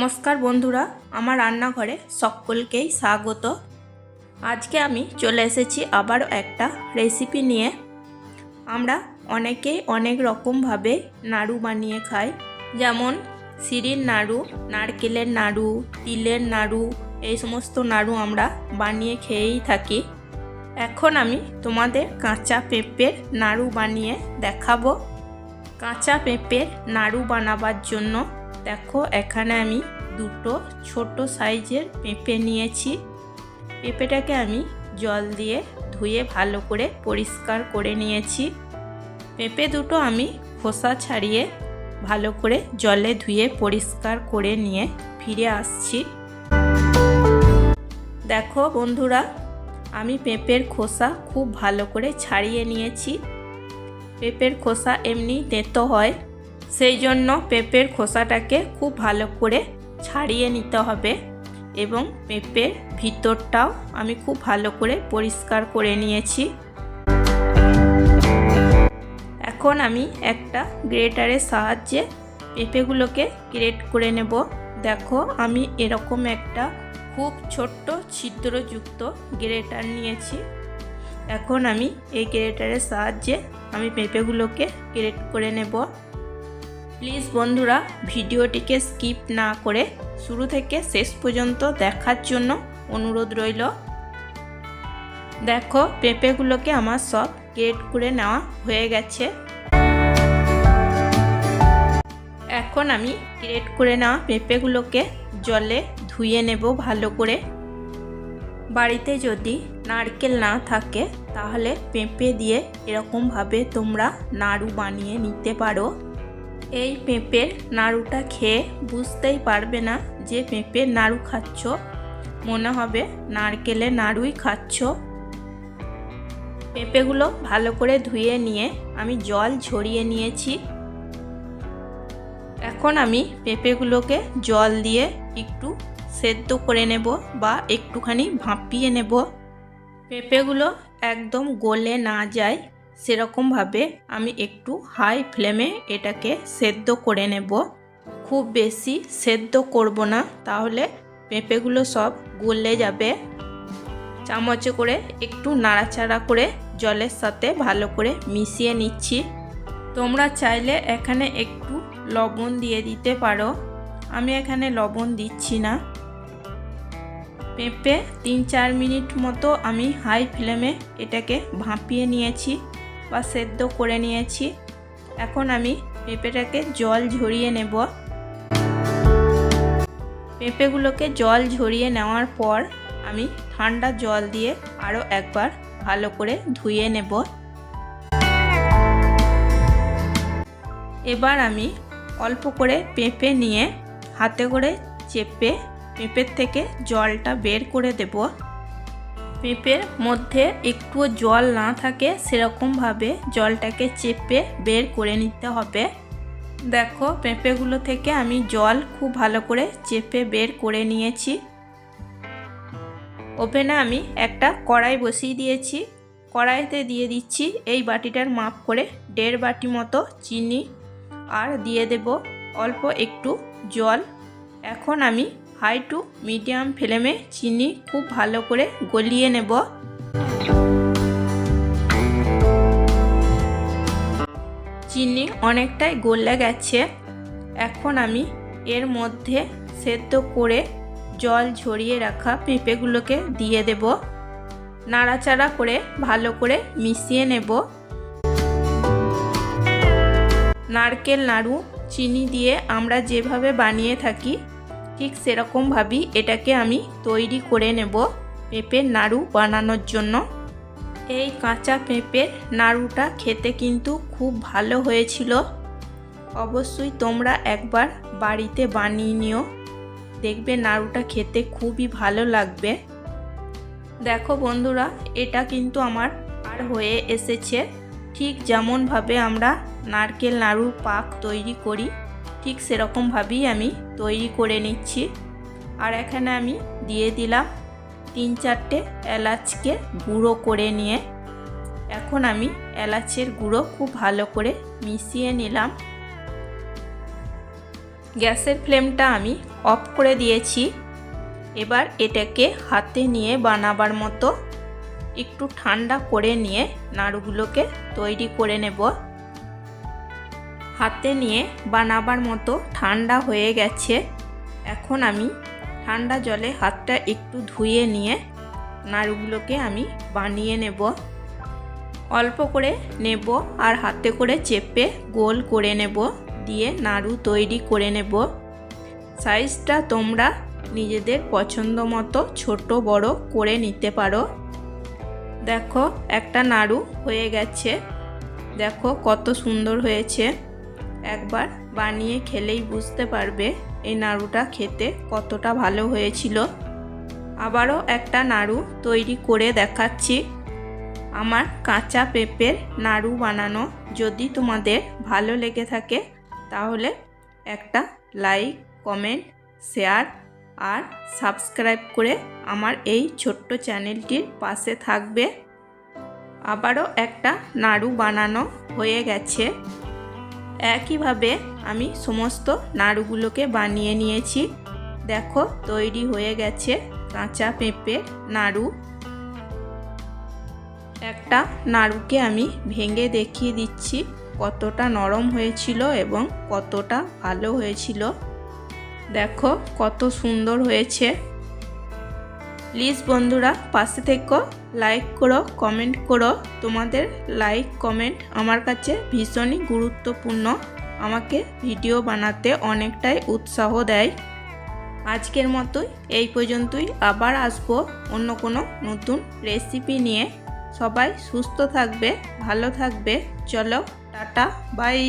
नमस्कार बंधुरा आमार रान्नाघरे सकलकेई स्वागत। आज के आमी चले एसेछि आबारो एकटा रेसिपि निये। आमरा अनेकेई अनेक रकम भावे नाड़ू बानिये खाई, जेमन सिरिर नाड़ू, नारकेलेर नाड़ू, तिलेर नाड़ू, এই সমস্ত নাড়ু আমরা বানিয়ে খেয়েই থাকি। এখন আমি তোমাদের কাঁচা পেঁপের নাড়ু বানিয়ে দেখাবো। কাঁচা পেঁপের নাড়ু বানাবার জন্য দেখো এখানে আমি দুটো ছোট সাইজের পেঁপে নিয়েছি। পেঁপেটাকে আমি জল দিয়ে ধুয়ে ভালো করে পরিষ্কার করে নিয়েছি। পেঁপে দুটো আমি খোসা ছাড়িয়ে ভালো করে জলে ধুয়ে পরিষ্কার করে নিয়ে ফিরে আসছি। দেখো বন্ধুরা, আমি পেঁপের খোসা খুব ভালো করে ছাড়িয়ে নিয়েছি। পেঁপের খোসা এমনি তেতো হয়, সেই জন্য পেঁপের খোসাটাকে খুব ভালো করে ছাড়িয়ে নিতে হবে এবং পেঁপের ভিতরটাও আমি খুব ভালো করে পরিষ্কার করে নিয়েছি। এখন আমি একটা গ্রেটারের সাহায্যে পেঁপেগুলোকে গ্রেট করে নেব। দেখো আমি এরকম একটা খুব ছোট্ট ছিদ্রযুক্ত গ্রেটার নিয়েছি। এখন আমি এই গ্রেটারের সাহায্যে আমি পেঁপেগুলোকে গ্রেট করে নেব। প্লিজ বন্ধুরা, ভিডিওটিকে স্কিপ না করে শুরু থেকে শেষ পর্যন্ত দেখার জন্য অনুরোধ রইল। দেখো পেঁপেগুলোকে আমার সব গ্রেট করে নেওয়া হয়ে গেছে। এখন আমি গ্রেট করে নেওয়া পেঁপেগুলোকে জলে ধুয়ে নেব ভালো করে। বাড়িতে যদি নারকেল না থাকে তাহলে পেঁপে দিয়ে এরকমভাবে তোমরা নাড়ু বানিয়ে নিতে পারো। এই পেঁপের নাড়ুটা খেয়ে বুঝতেই পারবে না যে পেঁপের নাড়ু খাচ্ছ, মনে হবে নারকেলের নাড়ুই খাচ্ছ। পেঁপেগুলো ভালো করে ধুয়ে নিয়ে আমি জল ঝরিয়ে নিয়েছি। এখন আমি পেঁপেগুলোকে জল দিয়ে একটু সেদ্ধ করে নেব বা একটুখানি ভাপিয়ে নেব। পেঁপেগুলো একদম গলে না যায় সেরকমভাবে আমি একটু হাই ফ্লেমে এটাকে সেদ্ধ করে নেব। খুব বেশি সেদ্ধ করব না, তাহলে পেঁপেগুলো সব গলে যাবে। চামচে করে একটু নাড়াচাড়া করে জলের সাথে ভালো করে মিশিয়ে নিচ্ছি। তোমরা চাইলে এখানে একটু লবণ দিয়ে দিতে পারো, আমি এখানে লবণ দিচ্ছি না। পেঁপে 3-4 মিনিট মতো আমি হাই ফ্লেমে এটাকে ভাপিয়ে নিয়েছি বা সেদ্ধ করে নিয়েছি। এখন আমি পেঁপেটাকে জল ঝরিয়ে নেব। পেঁপেগুলোকে জল ঝরিয়ে নেওয়ার পর আমি ঠান্ডা জল দিয়ে আরও একবার ভালো করে ধুয়ে নেব। এবার আমি অল্প করে পেঁপে নিয়ে হাতে করে চেপে পেঁপের থেকে জলটা বের করে দেব। পেঁপের মধ্যে একটুও জল না থাকে সেরকমভাবে জলটাকে চেপে বের করে নিতে হবে। দেখো পেঁপেগুলো থেকে আমি জল খুব ভালো করে চেপে বের করে নিয়েছি। ওভেনে আমি একটা কড়াই বসিয়ে দিয়েছি। কড়াইতে দিয়ে দিচ্ছি এই বাটিটার মাপ করে 1.5 বাটি মতো চিনি আর দিয়ে দেব অল্প একটু জল। এখন আমি হাই টু মিডিয়াম ফ্লেমে চিনি খুব ভালো করে গলিয়ে নেব। চিনি অনেকটাই গলে গেছে। এখন আমি এর মধ্যে সেদ্ধ করে জল ঝরিয়ে রাখা পেঁপেগুলোকে দিয়ে দেব। নাড়াচাড়া করে ভালো করে মিশিয়ে নেব। নারকেল নাড়ু চিনি দিয়ে আমরা যেভাবে বানিয়ে থাকি ঠিক সেরকমভাবেই এটাকে আমি তৈরি করে নেব পেঁপের নাড়ু বানানোর জন্য। এই কাঁচা পেঁপের নাড়ুটা খেতে কিন্তু খুব ভালো হয়েছিল। অবশ্যই তোমরা একবার বাড়িতে বানিয়ে নিও, দেখবে নাড়ুটা খেতে খুবই ভালো লাগবে। দেখো বন্ধুরা, এটা কিন্তু আমার আর হয়ে এসেছে। ঠিক যেমনভাবে আমরা নারকেল নাড়ুর পাক তৈরি করি ঠিক সেরকমভাবেই আমি তৈরি করে নিচ্ছি। আর এখানে আমি দিয়ে দিলাম 3-4টে এলাচকে গুঁড়ো করে নিয়ে। এখন আমি এলাচের গুঁড়ো খুব ভালো করে মিশিয়ে নিলাম। গ্যাসের ফ্লেমটা আমি অফ করে দিয়েছি। এবার এটাকে হাতে নিয়ে বানাবার মতো একটু ঠান্ডা করে নিয়ে নাড়ুগুলোকে তৈরি করে নেব। হাতে নিয়ে বানাবার মতো ঠান্ডা হয়ে গেছে। এখন আমি ঠান্ডা জলে হাতটা একটু ধুয়ে নিয়ে নাড়ুগুলোকে আমি বানিয়ে নেব। অল্প করে নেব আর হাতে করে চেপে গোল করে নেব, দিয়ে নাড়ু তৈরি করে নেব। সাইজটা তোমরা নিজেদের পছন্দ মতো ছোট বড় করে নিতে পারো। দেখো একটা নাড়ু হয়ে গেছে, দেখো কত সুন্দর হয়েছে। একবার বানিয়ে খেলেই বুঝতে পারবে এই নাড়ুটা খেতে কতটা ভালো হয়েছিল। আবারও একটা নাড়ু তৈরি করে দেখাচ্ছি। আমার কাঁচা পেঁপের নাড়ু বানানো যদি তোমাদের ভালো লেগে থাকে তাহলে একটা লাইক, কমেন্ট, শেয়ার আর সাবস্ক্রাইব করে আমার এই ছোট্ট চ্যানেলটির পাশে থাকবে। আবারও একটা নাড়ু বানানো হয়ে গেছে। একইভাবে আমি সমস্ত নাড়ুগুলোকে বানিয়ে নিয়েছি। দেখো তৈরি হয়ে গেছে কাঁচা পেঁপের নাড়ু। একটা নাড়ুকে আমি ভেঙে দেখিয়ে দিচ্ছি কতটা নরম হয়েছিল এবং কতটা ভালো হয়েছিল। দেখো কত সুন্দর হয়েছে। প্লিজ বন্ধুরা পাশে থেকো, লাইক করো, কমেন্ট করো। তোমাদের লাইক কমেন্ট আমার কাছে ভীষণই গুরুত্বপূর্ণ, আমাকে ভিডিও বানাতে অনেকটাই উৎসাহ দেয়। আজকের মতোই এই পর্যন্তই, আবার আসবো অন্য কোনো নতুন রেসিপি নিয়ে। সবাই সুস্থ থাকবে, ভালো থাকবে। চলো টাটা, বাই।